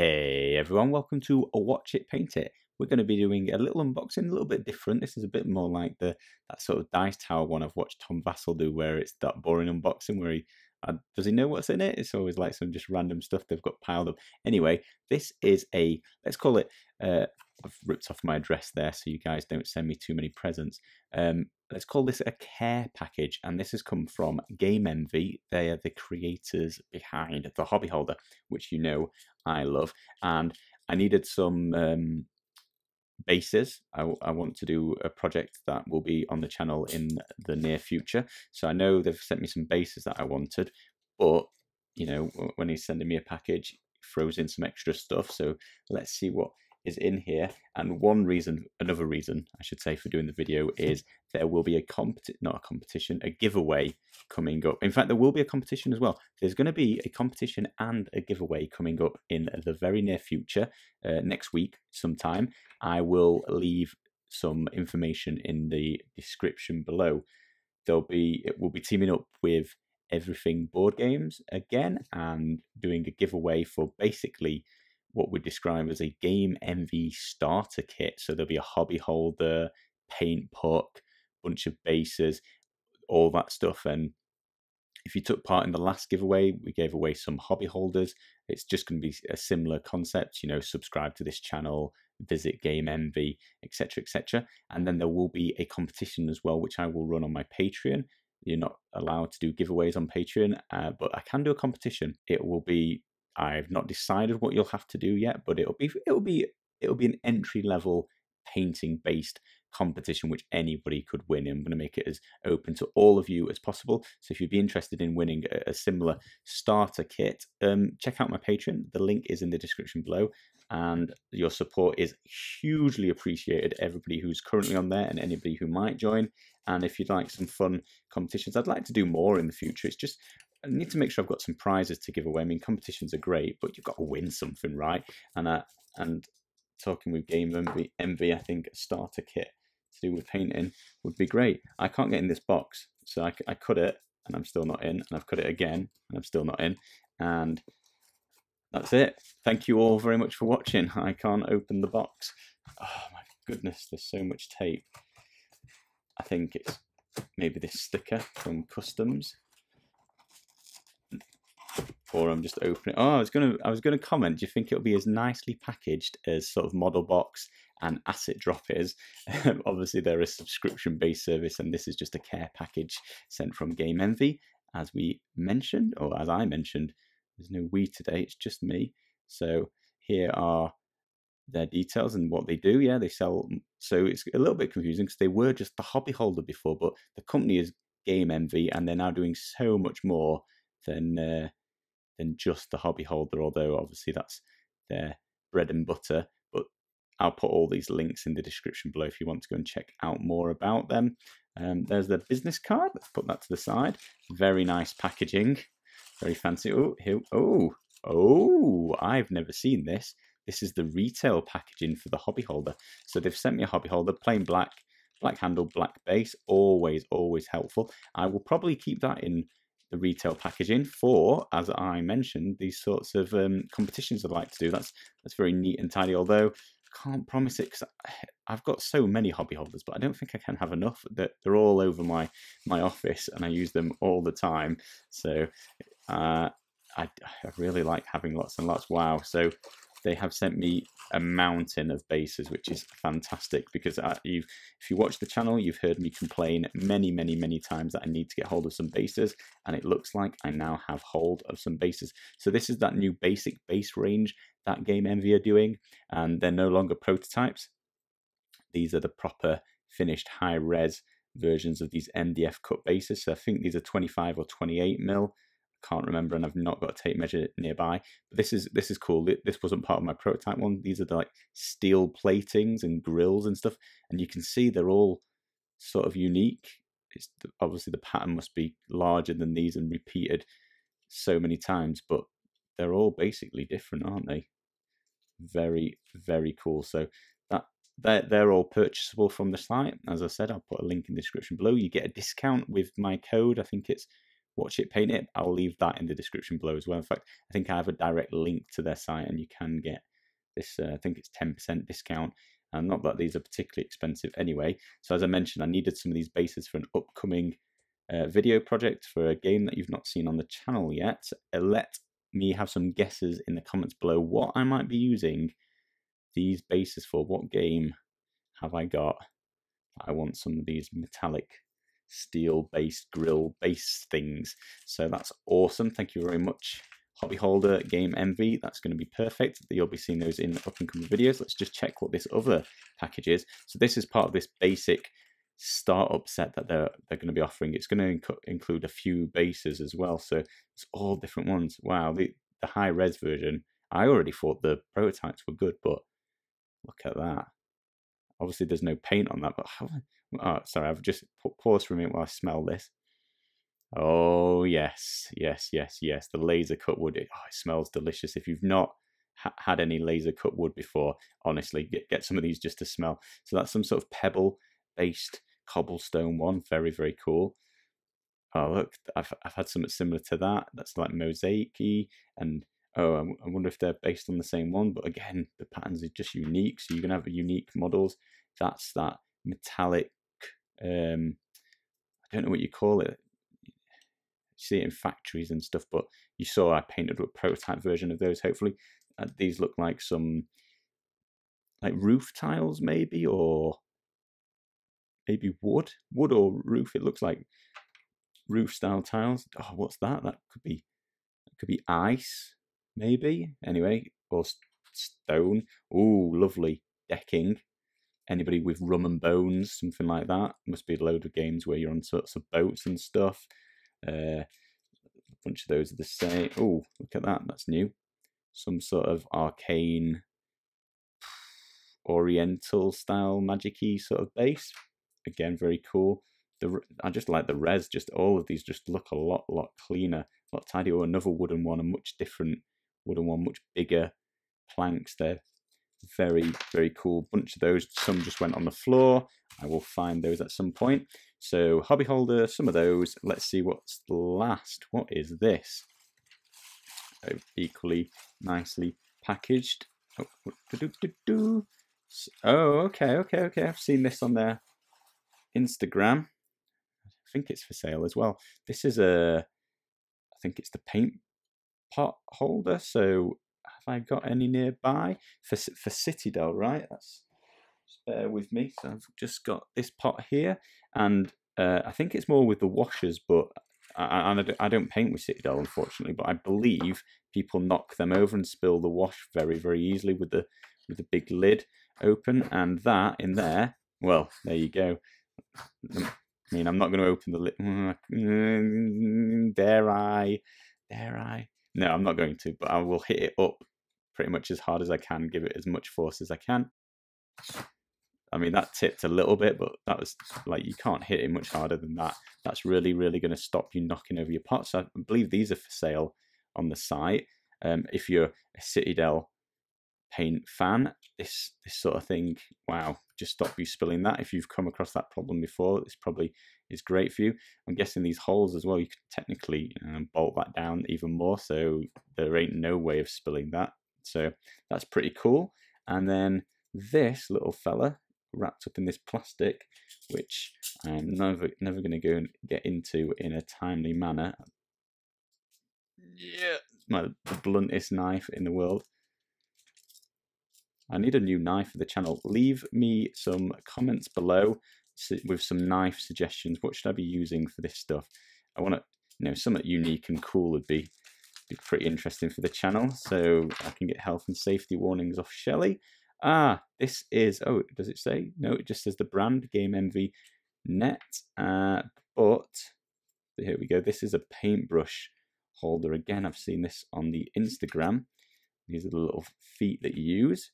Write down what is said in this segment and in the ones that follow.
Hey everyone, welcome to Watch It Paint It. We're going to be doing a little unboxing, a little bit different. This is a bit more like that sort of Dice Tower one I've watched Tom Vassell do, where it's that boring unboxing where does he know what's in it? It's always like some just random stuff they've got piled up. Anyway, this is let's call it, I've ripped off my address there so you guys don't send me too many presents. Let's call this a care package, and this has come from Game Envy. They are the creators behind the Hobby Holder, which you know I love, and I needed some bases. I want to do a project that will be on the channel in the near future, so I know they've sent me some bases that I wanted, but you know, when he's sending me a package, he throws in some extra stuff, so let's see what is in here. And another reason I should say for doing the video is there will be a giveaway coming up. In fact, there will be a competition as well. There's going to be a competition and a giveaway coming up in the very near future, next week sometime. I will leave some information in the description below. It will be teaming up with Everything Board Games again and doing a giveaway for basically what we describe as a Game Envy starter kit. So there'll be a hobby holder, paint puck, bunch of bases, all that stuff. And if you took part in the last giveaway, we gave away some hobby holders. It's just going to be a similar concept, you know, subscribe to this channel, visit Game Envy, etc., etc. And then there will be a competition as well, which I will run on my Patreon. You're not allowed to do giveaways on Patreon, but I can do a competition. I've not decided what you'll have to do yet, but it'll be an entry level painting based competition which anybody could win. I'm going to make it as open to all of you as possible. So if you'd be interested in winning a similar starter kit, check out my Patreon. The link is in the description below, and your support is hugely appreciated. Everybody who's currently on there and anybody who might join. And if you'd like some fun competitions, I'd like to do more in the future. It's just I need to make sure I've got some prizes to give away. I mean, competitions are great, but you've got to win something, right? And talking with Game Envy, I think a starter kit to do with painting would be great. I can't get in this box, so I cut it, and I'm still not in, and I've cut it again, and I'm still not in, and that's it. Thank you all very much for watching. I can't open the box. Oh my goodness, there's so much tape. I think it's maybe this sticker from Customs. Or I'm just opening. Oh, I was gonna comment. Do you think it'll be as nicely packaged as sort of Model Box and Asset Drop is? Obviously, they're a subscription-based service, and this is just a care package sent from Game Envy, as we mentioned, or as I mentioned. There's no we today; it's just me. So here are their details and what they do. Yeah, they sell. So it's a little bit confusing because they were just the hobby holder before, but the company is Game Envy, and they're now doing so much more than just the hobby holder, although obviously that's their bread and butter. But I'll put all these links in the description below if you want to go and check out more about them. There's the business card. Let's put that to the side. Very nice packaging. Very fancy. Oh, I've never seen this. This is the retail packaging for the hobby holder. So they've sent me a hobby holder, plain black handle, black base. Always helpful. I will probably keep that in the retail packaging for, as I mentioned, these sorts of competitions I'd like to do. That's very neat and tidy, although I can't promise it because I've got so many hobby holders, but I don't think I can have enough. They're all over my office and I use them all the time. So I really like having lots and lots. Wow. So they have sent me a mountain of bases, which is fantastic because if you watch the channel, you've heard me complain many times that I need to get hold of some bases, and it looks like I now have hold of some bases. So this is that new basic base range that Game Envy are doing, and they're no longer prototypes. These are the proper finished high-res versions of these MDF cut bases. So I think these are 25 or 28 mil. Can't remember, and I've not got a tape measure nearby. But this is cool. This wasn't part of my prototype one. These are the, like, steel platings and grills and stuff, and you can see they're all sort of unique. Obviously the pattern must be larger than these and repeated so many times, but they're all basically different, aren't they? Very cool. So they're all purchasable from the site. As I said, I'll put a link in the description below. You get a discount with my code. I think it's Watch It Paint It, I'll leave that in the description below as well. In fact, I think I have a direct link to their site, and you can get this, I think it's 10% discount. And not that these are particularly expensive anyway. So as I mentioned, I needed some of these bases for an upcoming video project for a game that you've not seen on the channel yet. Let me have some guesses in the comments below what I might be using these bases for. What game have I got? I want some of these metallic steel based grill base things. So that's awesome. Thank you very much, Hobby Holder Game Envy. That's going to be perfect. You'll be seeing those in up and coming videos. Let's just check what this other package is. So this is part of this basic startup set that they're going to be offering. It's going to include a few bases as well, so it's all different ones. Wow, the high res version, I already thought the prototypes were good, but look at that. Obviously there's no paint on that, but oh, sorry, I've just paused for a minute while I smell this. Oh yes, yes, yes, yes, the laser cut wood. It smells delicious. If you've not had any laser cut wood before, honestly, get some of these just to smell. So that's some sort of pebble based cobblestone one. Very, very cool. Oh look, I've had something similar to that. That's like mosaic-y, and oh, I wonder if they're based on the same one. But again, the patterns are just unique, so you're gonna have unique models. That's that metallic. I don't know what you call it. You see it in factories and stuff, but you saw I painted a prototype version of those. Hopefully, these look like some like roof tiles, maybe, or maybe wood or roof. It looks like roof style tiles. Oh, what's that? That could be ice, maybe. Anyway, or stone. Ooh, lovely decking. Anybody with rum and bones, something like that. Must be a load of games where you're on sorts of boats and stuff. A bunch of those are the same. Oh, look at that. That's new. Some sort of arcane, oriental style, magic-y sort of base. Again, very cool. I just like the res. Just all of these just look a lot cleaner, a lot tidier. Or another wooden one, a much different wooden one, much bigger planks. They're very, very cool. Bunch of those. Some just went on the floor. I will find those at some point. So Hobby Holder, some of those. Let's see what's last. What is this? Oh, equally nicely packaged. Oh, okay. I've seen this on their Instagram. I think it's for sale as well. This is I think it's the paint pot holder. So have I got any nearby for Citadel? Right, just bear with me. So I've just got this pot here, and I think it's more with the washers, but I don't paint with Citadel, unfortunately. But I believe people knock them over and spill the wash very, very easily with the big lid open, and that in there. Well, there you go. I mean, I'm not going to open the lid. Dare I? No, I'm not going to, but I will hit it up pretty much as hard as I can, give it as much force as I can. I mean, that tipped a little bit, but that was like, you can't hit it much harder than that. That's really, really going to stop you knocking over your pots. I believe these are for sale on the site. If you're a Citadel paint fan, this sort of thing, wow, just stop you spilling that. If you've come across that problem before, this probably is great for you. I'm guessing these holes as well, you could technically bolt that down even more, so there ain't no way of spilling that. So that's pretty cool. And then this little fella wrapped up in this plastic, which I'm never going to go and get into in a timely manner. Yeah, the bluntest knife in the world. I need a new knife for the channel. Leave me some comments below with some knife suggestions. What should I be using for this stuff? I want to, something unique and cool would be pretty interesting for the channel, so I can get health and safety warnings off Shelly. This is, oh, does it say? No, it just says the brand, Game Envy Net. But here we go. This is a paintbrush holder. Again, I've seen this on the Instagram. These are the little feet that you use,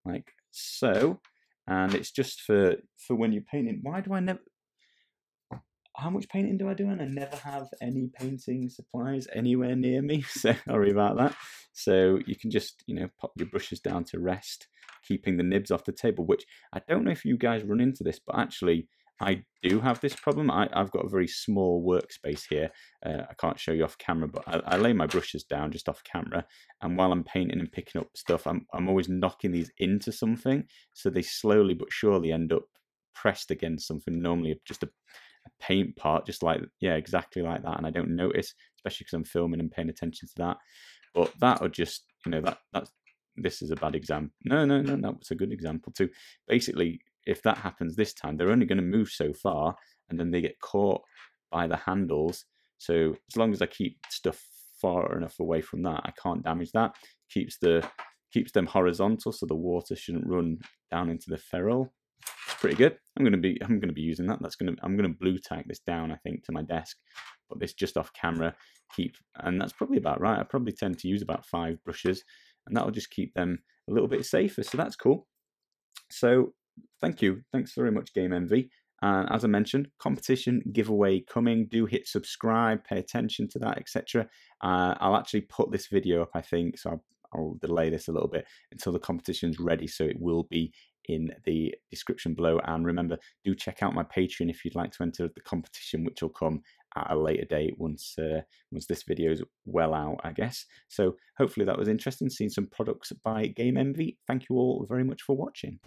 like so. And it's just for when you're painting. Why do I never... How much painting do I do? And I never have any painting supplies anywhere near me. So sorry about that. So you can just, pop your brushes down to rest, keeping the nibs off the table, which I don't know if you guys run into this, but actually I do have this problem. I've got a very small workspace here. I can't show you off camera, but I lay my brushes down just off camera, and while I'm painting and picking up stuff, I'm always knocking these into something, so they slowly but surely end up pressed against something, normally just a paint part, just like, yeah, exactly like that, and I don't notice, especially because I'm filming and paying attention to that. But that would just, that's this is a bad example. No, that was a good example too. Basically, if that happens this time, they're only going to move so far, and then they get caught by the handles. So as long as I keep stuff far enough away from that, I can't damage that. Keeps them horizontal, so the water shouldn't run down into the ferrule. It's pretty good. I'm gonna be using that. I'm gonna blue tack this down, I think, to my desk. Put this just off camera. And that's probably about right. I probably tend to use about 5 brushes, and that'll just keep them a little bit safer. So that's cool. So thank you. Thanks very much, Game Envy. And as I mentioned, competition giveaway coming. Do hit subscribe, pay attention to that, etc. I'll actually put this video up, I think, so I'll delay this a little bit until the competition's ready, so it will be in the description below. And remember, do check out my Patreon if you'd like to enter the competition, which will come at a later date once this video is well out, I guess. So hopefully that was interesting, seeing some products by Game Envy. Thank you all very much for watching.